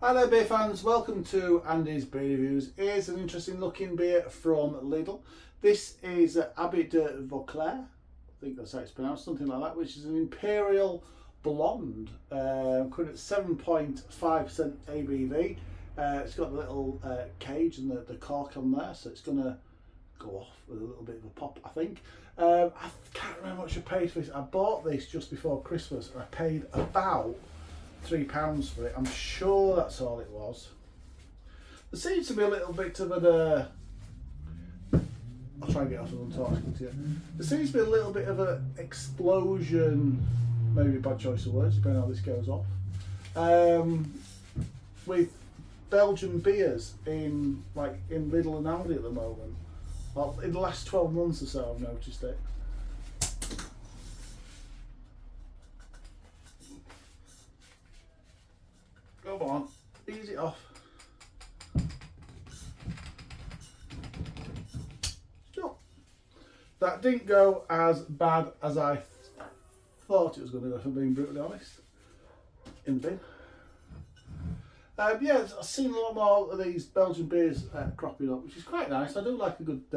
Hi there beer fans, welcome to Andy's Beer Reviews. Here's an interesting looking beer from LIDL. This is Abbaye de Vauclair, I think that's how it's pronounced, something like that, which is an Imperial blonde, current at 7.5% ABV. It's got the little cage and the cork on there, so it's going to go off with a little bit of a pop, I think. I can't remember how much I paid for this. I bought this just before Christmas and I paid about £3 for it. I'm sure that's all it was. There seems to be a little bit of an I'll try and get off as I'm talking to you. There seems to be a little bit of an explosion, maybe a bad choice of words, depending on how this goes off, with Belgian beers in Lidl and Aldi at the moment. Well, in the last 12 months or so I've noticed it. Come on, ease it off. So, that didn't go as bad as I thought it was going to go, if I'm being brutally honest, in the bin. Yeah, I've seen a lot more of these Belgian beers cropping up, which is quite nice. I do like a good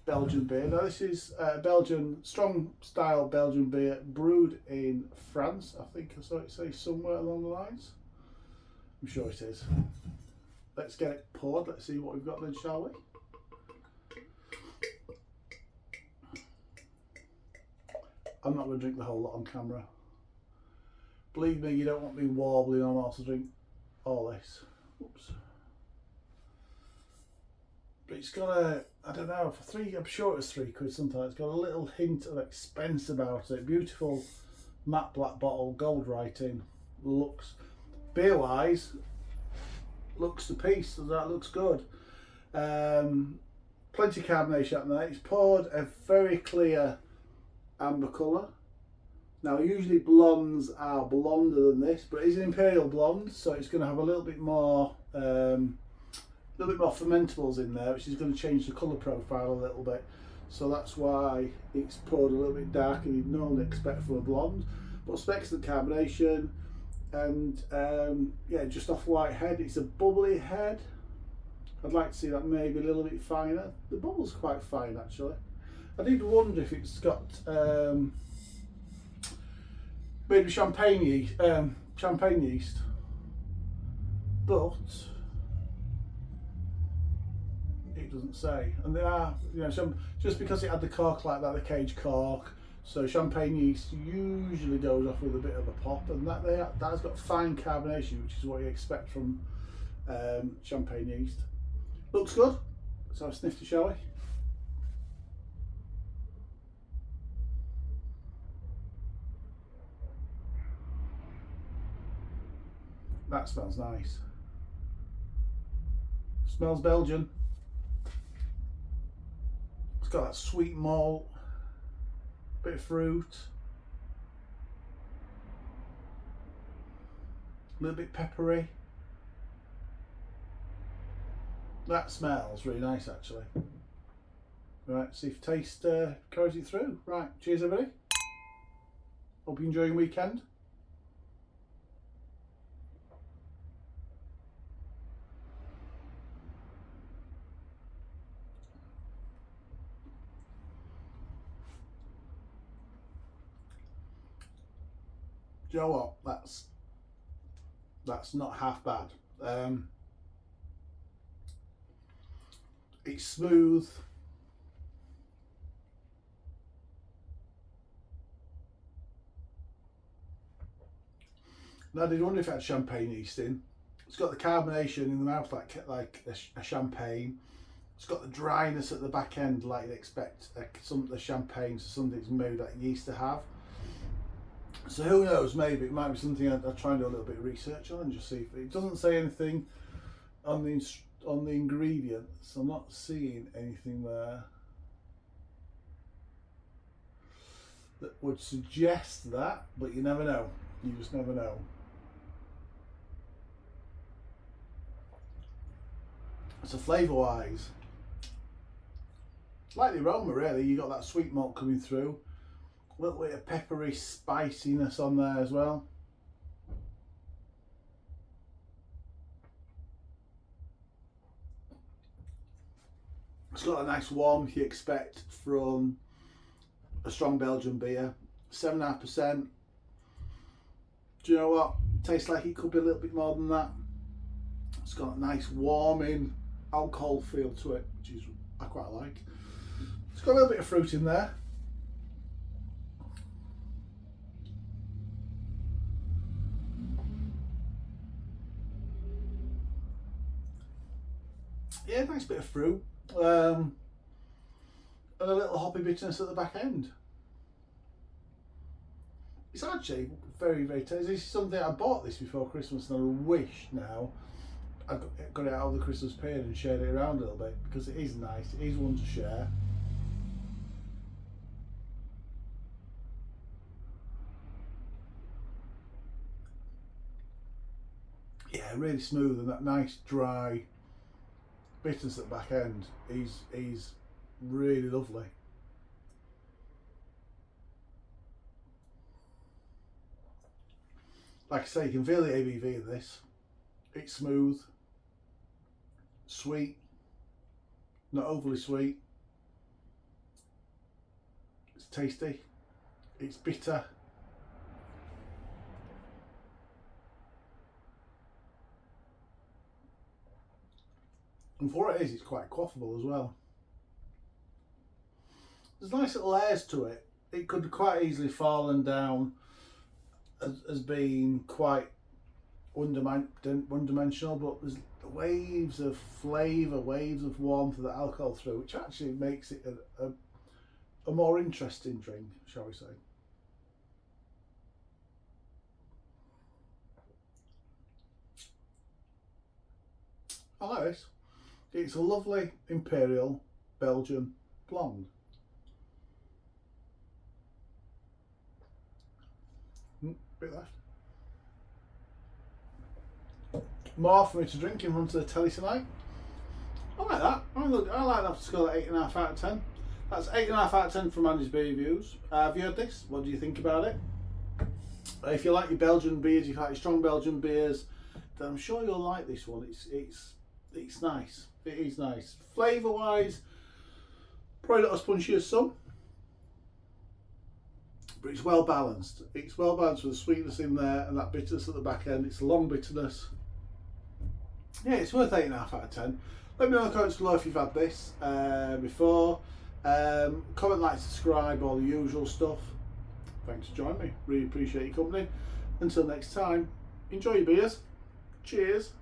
Belgian beer. Now this is Belgian, strong style Belgian beer brewed in France. I think I saw it say somewhere along the lines. I'm sure it is. Let's get it poured. Let's see what we've got then, shall we? I'm not going to drink the whole lot on camera. Believe me, you don't want me warbling on whilst I drink all this. Oops. But it's got a, I don't know, for three, I'm sure it was £3 sometimes. It's got a little hint of expense about it. Beautiful matte black bottle, gold writing. Looks, beer wise, looks the piece. That looks good. Plenty of carbonation in there. It's poured a very clear amber colour. Now usually blondes are blonder than this, but it's an Imperial blonde, so it's going to have a little bit more fermentables in there, which is going to change the colour profile a little bit. So that's why it's poured a little bit darker than you'd normally expect from a blonde. But excellent carbonation, and yeah, just off white head. It's a bubbly head. I'd like to see that maybe a little bit finer. The bubble's quite fine actually. I did wonder if it's got maybe champagne yeast, but it doesn't say. And they are, you know, just because it had the cork like that, the cage cork. So champagne yeast usually goes off with a bit of a pop, and that has got fine carbonation, which is what you expect from champagne yeast. Looks good. So I'll sniff it, shall we? That smells nice. Smells Belgian. It's got that sweet malt, bit of fruit, a little bit peppery. That smells really nice actually. Right, see if taste carries it through. Right, cheers everybody. Hope you enjoy your weekend. Do you know what? That's not half bad. It's smooth. Now I did wonder if it had champagne yeast in. It's got the carbonation in the mouth like a champagne. It's got the dryness at the back end like you'd expect some of the champagne, so something's made that yeast to have. So who knows, maybe it might be something I'll try and do a little bit of research on and just see if it doesn't say anything on the ingredients. I'm not seeing anything there that would suggest that, but you never know. You just never know. So flavour wise, like the aroma really, you got that sweet malt coming through. A little bit of peppery spiciness on there as well. It's got a nice warmth you expect from a strong Belgian beer. 7.5%. Do you know what? Tastes like it could be a little bit more than that. It's got a nice warming alcohol feel to it, which is I quite like. It's got a little bit of fruit in there. Yeah, nice bit of fruit. And a little hoppy bitterness at the back end. It's actually very, very tasty. This is something I bought this before Christmas, and I wish now I got it out of the Christmas period and shared it around a little bit, because it is nice. It is one to share. Yeah, really smooth, and that nice dry bitterness at the back end is really lovely. Like I say, you can feel the ABV of this. It's smooth, sweet, not overly sweet. It's tasty. It's bitter. And for what it is, it's quite quaffable as well. There's nice little layers to it. It could quite easily fallen down as being quite one-dimensional, but there's waves of flavour, waves of warmth of the alcohol through, which actually makes it a more interesting drink, shall we say. I like this. It's a lovely Imperial Belgian blonde. Bit left. More for me to drink in front of the telly tonight. I like that. I like that to score at 8.5 out of 10. That's 8.5 out of 10 from Andy's Beer Reviews. Have you heard this? What do you think about it? If you like your Belgian beers, if you like your strong Belgian beers, then I'm sure you'll like this one. It's nice. It is nice. Flavour wise, probably not as punchy as some, but it's well balanced. It's well balanced with the sweetness in there and that bitterness at the back end. It's a long bitterness. Yeah, it's worth 8.5 out of 10. Let me know in the comments below if you've had this before. Comment, like, subscribe, all the usual stuff. Thanks for joining me. Really appreciate your company. Until next time, enjoy your beers. Cheers.